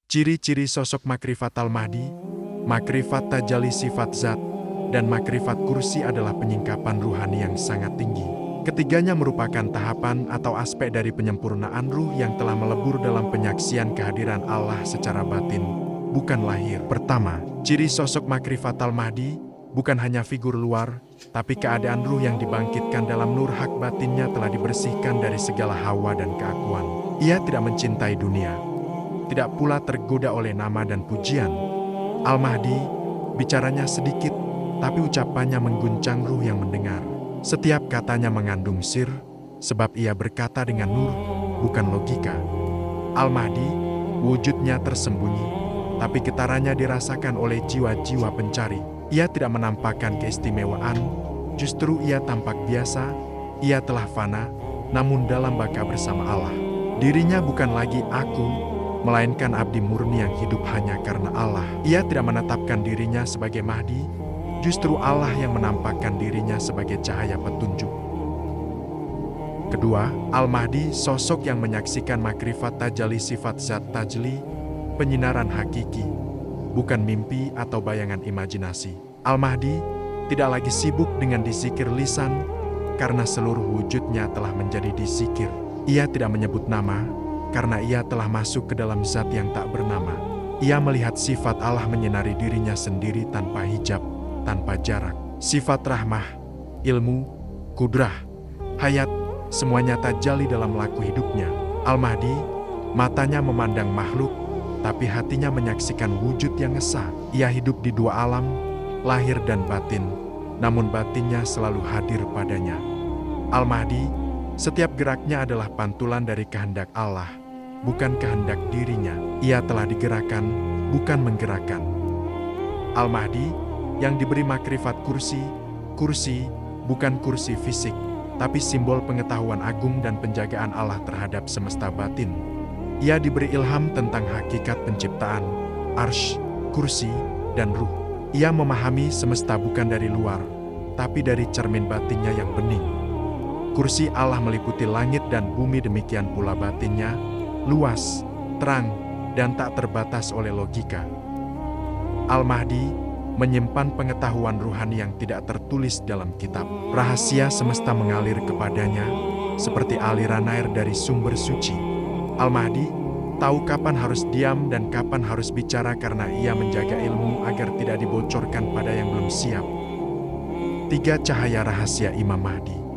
Ciri-ciri sosok makrifat al-Mahdi, makrifat tajalli sifat zat, dan makrifat kursi adalah penyingkapan ruhani yang sangat tinggi. Ketiganya merupakan tahapan atau aspek dari penyempurnaan ruh yang telah melebur dalam penyaksian kehadiran Allah secara batin, bukan lahir. Pertama, ciri sosok makrifat al-Mahdi bukan hanya figur luar, tapi keadaan ruh yang dibangkitkan dalam nur hak batinnya telah dibersihkan dari segala hawa dan keakuan. Ia tidak mencintai dunia, tidak pula tergoda oleh nama dan pujian. Al-Mahdi bicaranya sedikit, tapi ucapannya mengguncang ruh yang mendengar. Setiap katanya mengandung sir, sebab ia berkata dengan nur, bukan logika. Al-Mahdi, wujudnya tersembunyi, tapi getarannya dirasakan oleh jiwa-jiwa pencari. Ia tidak menampakkan keistimewaan, justru ia tampak biasa, ia telah fana, namun dalam baka bersama Allah. Dirinya bukan lagi aku, melainkan abdi murni yang hidup hanya karena Allah. Ia tidak menetapkan dirinya sebagai Mahdi, justru Allah yang menampakkan dirinya sebagai cahaya petunjuk. Kedua, Al-Mahdi sosok yang menyaksikan makrifat tajalli sifat zat tajli, penyinaran hakiki, bukan mimpi atau bayangan imajinasi. Al-Mahdi tidak lagi sibuk dengan disikir lisan, karena seluruh wujudnya telah menjadi disikir. Ia tidak menyebut nama, karena ia telah masuk ke dalam zat yang tak bernama. Ia melihat sifat Allah menyinari dirinya sendiri tanpa hijab, tanpa jarak. Sifat rahmah, ilmu, kudrah, hayat, semuanya tajalli dalam laku hidupnya. Al-Mahdi, matanya memandang makhluk, tapi hatinya menyaksikan wujud yang esa. Ia hidup di dua alam, lahir dan batin, namun batinnya selalu hadir padanya. Al-Mahdi, setiap geraknya adalah pantulan dari kehendak Allah, bukan kehendak dirinya. Ia telah digerakkan, bukan menggerakkan. Al-Mahdi, yang diberi makrifat kursi, bukan kursi fisik, tapi simbol pengetahuan agung dan penjagaan Allah terhadap semesta batin. Ia diberi ilham tentang hakikat penciptaan, arsy, kursi, dan ruh. Ia memahami semesta bukan dari luar, tapi dari cermin batinnya yang bening. Kursi Allah meliputi langit dan bumi, demikian pula batinnya, luas, terang, dan tak terbatas oleh logika. Al-Mahdi menyimpan pengetahuan ruhani yang tidak tertulis dalam kitab. Rahasia semesta mengalir kepadanya, seperti aliran air dari sumber suci. Al-Mahdi tahu kapan harus diam dan kapan harus bicara karena ia menjaga ilmu agar tidak dibocorkan pada yang belum siap. 3 cahaya rahasia Imam Mahdi.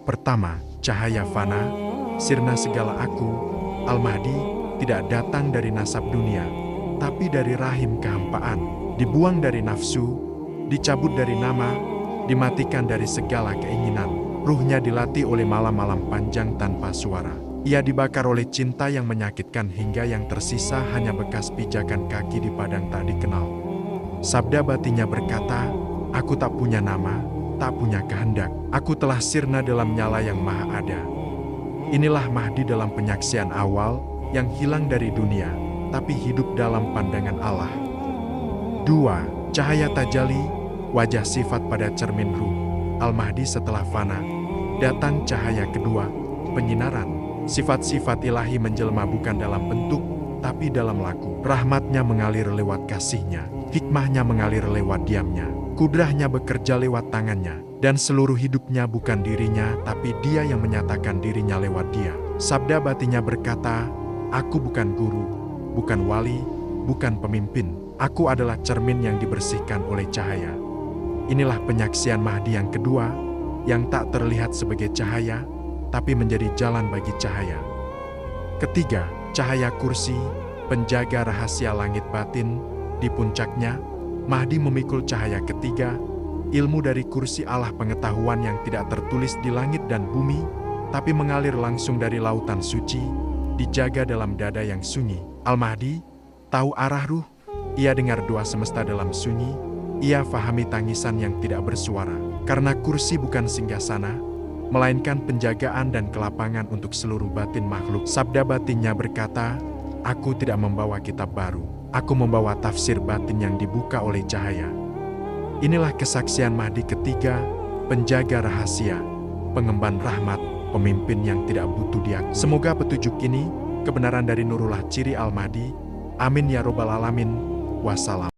Pertama, cahaya fana, sirna segala aku. Al-Mahdi tidak datang dari nasab dunia, tapi dari rahim kehampaan, dibuang dari nafsu, dicabut dari nama, dimatikan dari segala keinginan. Ruhnya dilatih oleh malam-malam panjang tanpa suara. Ia dibakar oleh cinta yang menyakitkan hingga yang tersisa hanya bekas pijakan kaki di padang tak dikenal. Sabda batinnya berkata, aku tak punya nama, tak punya kehendak. Aku telah sirna dalam nyala yang maha ada. Inilah Mahdi dalam penyaksian awal yang hilang dari dunia, tapi hidup dalam pandangan Allah. 2. Cahaya tajalli, wajah sifat pada cermin ruh. Al-Mahdi setelah fana, datang cahaya kedua, penyinaran. Sifat-sifat ilahi menjelma bukan dalam bentuk, tapi dalam laku. Rahmatnya mengalir lewat kasihnya, hikmahnya mengalir lewat diamnya, kudrahnya bekerja lewat tangannya, dan seluruh hidupnya bukan dirinya, tapi dia yang menyatakan dirinya lewat dia. Sabda batinnya berkata, aku bukan guru, bukan wali, bukan pemimpin. Aku adalah cermin yang dibersihkan oleh cahaya. Inilah penyaksian Mahdi yang kedua, yang tak terlihat sebagai cahaya, tapi menjadi jalan bagi cahaya. Ketiga, cahaya kursi, penjaga rahasia langit batin. Di puncaknya, Mahdi memikul cahaya ketiga, ilmu dari kursi Allah, pengetahuan yang tidak tertulis di langit dan bumi, tapi mengalir langsung dari lautan suci, dijaga dalam dada yang sunyi. Al-Mahdi tahu arah ruh, ia dengar doa semesta dalam sunyi, ia fahami tangisan yang tidak bersuara. Karena kursi bukan singgasana, melainkan penjagaan dan kelapangan untuk seluruh batin makhluk. Sabda batinnya berkata, aku tidak membawa kitab baru, aku membawa tafsir batin yang dibuka oleh cahaya. Inilah kesaksian Mahdi ketiga, penjaga rahasia, pengemban rahmat, pemimpin yang tidak butuh diak. Semoga petunjuk ini kebenaran dari Nurullah Ciri Al-Mahdi. Amin ya robbal alamin. Wassalam.